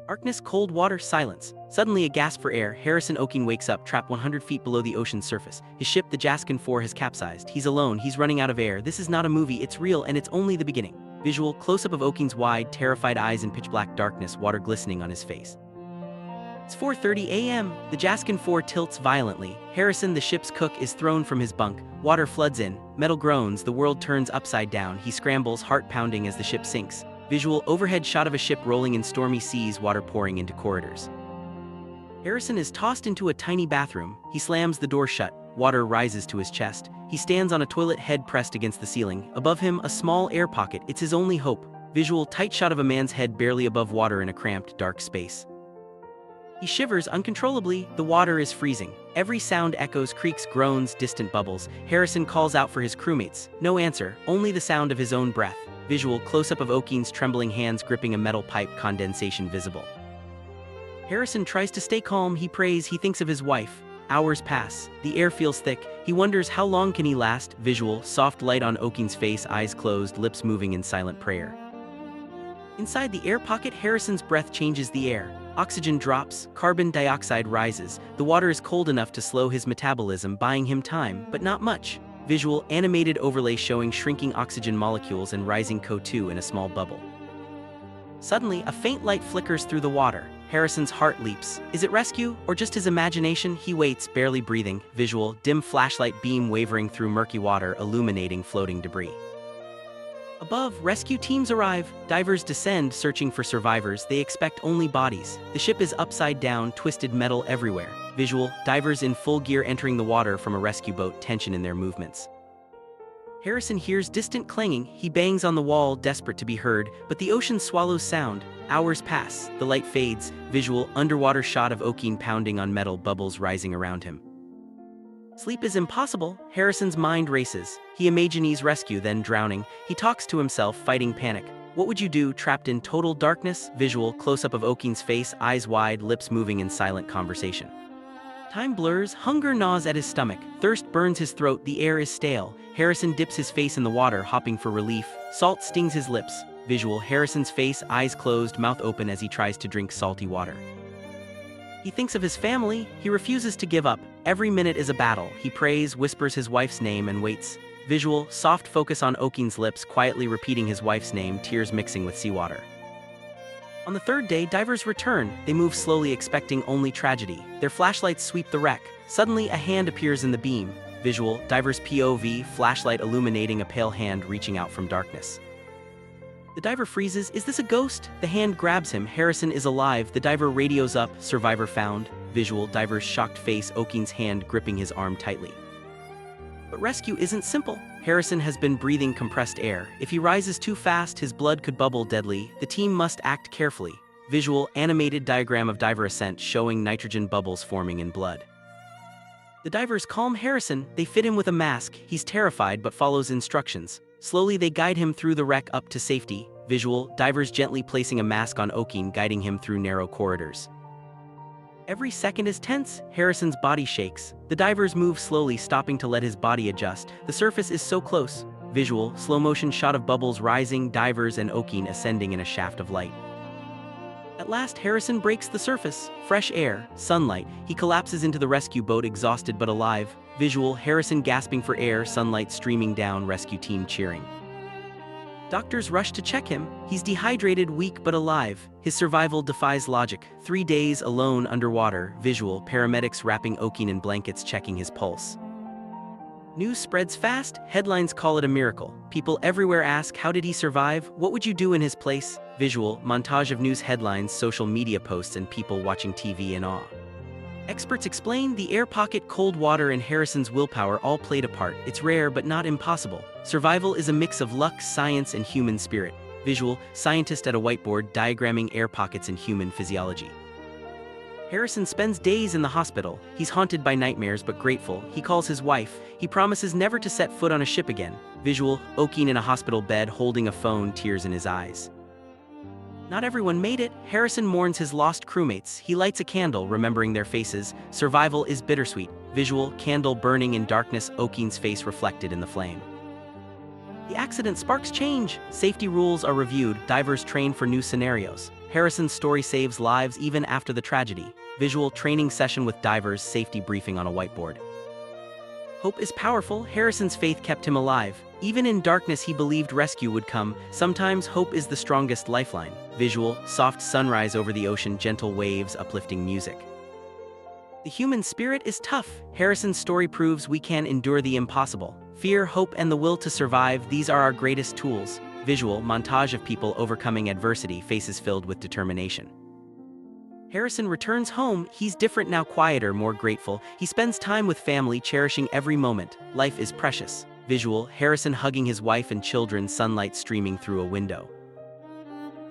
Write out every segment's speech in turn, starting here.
Darkness, cold water, silence. Suddenly a gasp for air, Harrison Oking wakes up trapped 100 feet below the ocean's surface. His ship, the Jaskin 4, has capsized. He's alone, he's running out of air. This is not a movie, it's real, and it's only the beginning. Visual, close-up of Oking's wide, terrified eyes in pitch-black darkness, water glistening on his face. It's 4:30 a.m. The Jaskin 4 tilts violently. Harrison, the ship's cook, is thrown from his bunk. Water floods in. Metal groans. The world turns upside down. He scrambles, heart pounding as the ship sinks. Visual, overhead shot of a ship rolling in stormy seas, water pouring into corridors. Harrison is tossed into a tiny bathroom. He slams the door shut. Water rises to his chest. He stands on a toilet, head pressed against the ceiling. Above him, a small air pocket. It's his only hope. Visual, tight shot of a man's head barely above water in a cramped, dark space. He shivers uncontrollably. The water is freezing. Every sound echoes, creaks, groans, distant bubbles. Harrison calls out for his crewmates. No answer, only the sound of his own breath. Visual, close-up of Oking's trembling hands gripping a metal pipe, condensation visible. Harrison tries to stay calm. He prays, he thinks of his wife. Hours pass. The air feels thick. He wonders how long can he last. Visual, soft light on Oking's face, eyes closed, lips moving in silent prayer. Inside the air pocket, Harrison's breath changes the air. Oxygen drops, carbon dioxide rises. The water is cold enough to slow his metabolism, buying him time, but not much. Visual, animated overlay showing shrinking oxygen molecules and rising CO2 in a small bubble. Suddenly, a faint light flickers through the water. Harrison's heart leaps. Is it rescue, or just his imagination? He waits, barely breathing. Visual, dim flashlight beam wavering through murky water, illuminating floating debris. Above, rescue teams arrive. Divers descend, searching for survivors. They expect only bodies. The ship is upside down, twisted metal everywhere. Visual, divers in full gear entering the water from a rescue boat, tension in their movements. Harrison hears distant clanging. He bangs on the wall, desperate to be heard, but the ocean swallows sound. Hours pass. The light fades. Visual, underwater shot of Oking pounding on metal, bubbles rising around him. Sleep is impossible. Harrison's mind races. He imagines rescue, then drowning. He talks to himself, fighting panic. What would you do, trapped in total darkness? Visual, close-up of Oking's face, eyes wide, lips moving in silent conversation. Time blurs. Hunger gnaws at his stomach. Thirst burns his throat. The air is stale. Harrison dips his face in the water, hopping for relief. Salt stings his lips. Visual, Harrison's face, eyes closed, mouth open as he tries to drink salty water. He thinks of his family. He refuses to give up. Every minute is a battle. He prays, whispers his wife's name, and waits. Visual, soft focus on Oking's lips, quietly repeating his wife's name, tears mixing with seawater. On the third day, divers return. They move slowly, expecting only tragedy. Their flashlights sweep the wreck. Suddenly, a hand appears in the beam. Visual, diver's POV, flashlight illuminating a pale hand reaching out from darkness. The diver freezes. Is this a ghost? The hand grabs him. Harrison is alive. The diver radios up. Survivor found. Visual, diver's shocked face, Oking's hand gripping his arm tightly. But rescue isn't simple. Harrison has been breathing compressed air. If he rises too fast, his blood could bubble deadly. The team must act carefully. Visual, animated diagram of diver ascent showing nitrogen bubbles forming in blood. The divers calm Harrison. They fit him with a mask. He's terrified but follows instructions. Slowly they guide him through the wreck up to safety. Visual, divers gently placing a mask on Oking, guiding him through narrow corridors. Every second is tense. Harrison's body shakes. The divers move slowly, stopping to let his body adjust. The surface is so close. Visual, slow motion shot of bubbles rising, divers and Oking ascending in a shaft of light. At last, Harrison breaks the surface. Fresh air, sunlight. He collapses into the rescue boat, exhausted but alive. Visual, Harrison gasping for air, sunlight streaming down, rescue team cheering. Doctors rush to check him. He's dehydrated, weak but alive. His survival defies logic. 3 days alone underwater. Visual, paramedics wrapping Oking in blankets, checking his pulse. News spreads fast. Headlines call it a miracle. People everywhere ask, how did he survive? What would you do in his place? Visual, montage of news headlines, social media posts, and people watching TV in awe. Experts explain the air pocket, cold water, and Harrison's willpower all played a part. It's rare but not impossible. Survival is a mix of luck, science, and human spirit. Visual, scientist at a whiteboard diagramming air pockets and human physiology. Harrison spends days in the hospital. He's haunted by nightmares but grateful. He calls his wife. He promises never to set foot on a ship again. Visual, Oking in a hospital bed holding a phone, tears in his eyes. Not everyone made it. Harrison mourns his lost crewmates. He lights a candle, remembering their faces. Survival is bittersweet. Visual, candle burning in darkness, Oking's face reflected in the flame. The accident sparks change. Safety rules are reviewed. Divers train for new scenarios. Harrison's story saves lives even after the tragedy. Visual training session with divers, safety briefing on a whiteboard. Hope is powerful. Harrison's faith kept him alive. Even in darkness, he believed rescue would come. Sometimes hope is the strongest lifeline. Visual, soft sunrise over the ocean, gentle waves, uplifting music. The human spirit is tough. Harrison's story proves we can endure the impossible. Fear, hope, and the will to survive, these are our greatest tools. Visual, montage of people overcoming adversity, faces filled with determination. Harrison returns home. He's different now, quieter, more grateful. He spends time with family, cherishing every moment. Life is precious. Visual, Harrison hugging his wife and children, sunlight streaming through a window.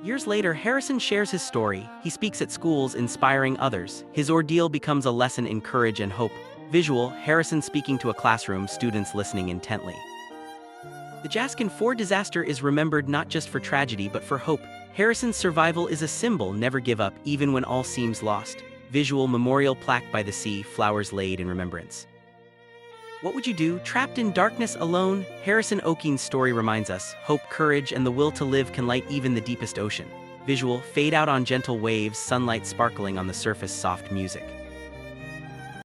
Years later, Harrison shares his story. He speaks at schools, inspiring others. His ordeal becomes a lesson in courage and hope. Visual, Harrison speaking to a classroom, students listening intently. The Jaskin 4 disaster is remembered not just for tragedy but for hope. Harrison's survival is a symbol, never give up, even when all seems lost. Visual, memorial plaque by the sea, flowers laid in remembrance. What would you do, trapped in darkness alone? Harrison Okeen's story reminds us, hope, courage, and the will to live can light even the deepest ocean. Visual, fade out on gentle waves, sunlight sparkling on the surface, soft music.